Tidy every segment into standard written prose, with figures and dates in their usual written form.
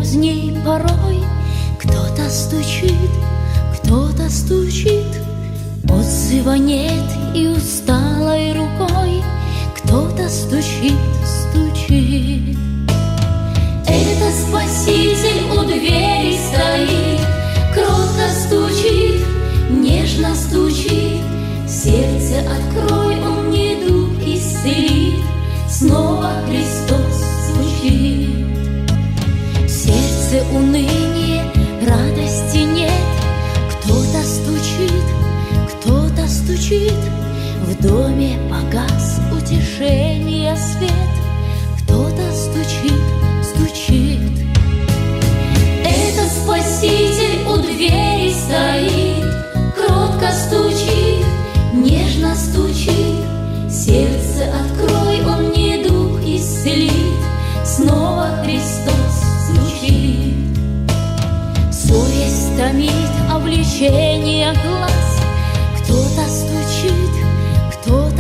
поздней порой кто-то стучит, отзыва нет, и усталой рукой кто-то стучит. Это Спаситель у двери стоит, кротко стучит, нежно стучит. Сердце открой, Он недуг исцелит. Снова Христос звучит. В сердце уныние, радости нет. Кто-то стучит, в доме погас утешения свет. Кто-то стучит. Это Спаситель у двери стоит, кротко стучит, нежно стучит. Сердце открой, Он недуг исцелит. Снова Христос звучит. Совесть томит, а влечение глаз. Кто-то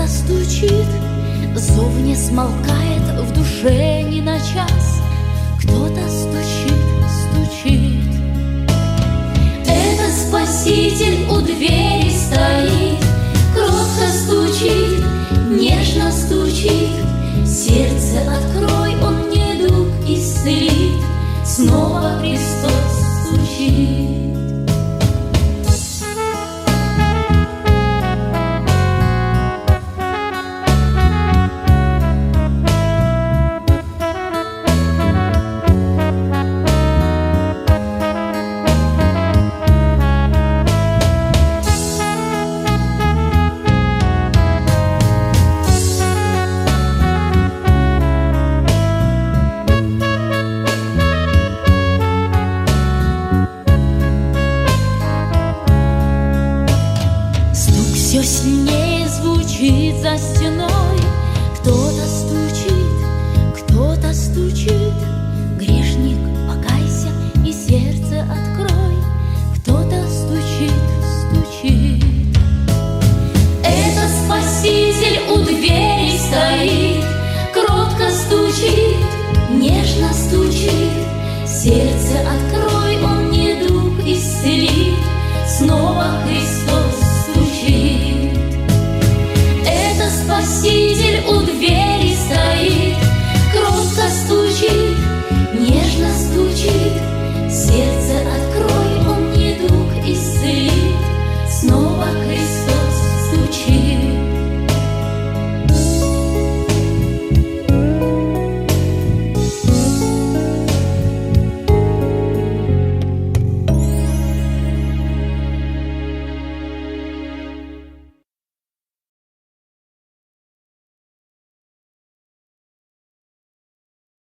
стучит, зов не смолкает в душе ни на час. Кто-то стучит. Это Спаситель у двери стоит, кротко стучит, нежно стучит. Сердце открой, Он недуг исцелит. Снова Христос звучит. Все сильнее звучит за стеной. Кто-то стучит. Грешник, покайся и сердце открой. Кто-то стучит. Это Спаситель у двери стоит, кротко стучит, нежно стучит. Сердце открой, Он недуг исцелит. Снова Христос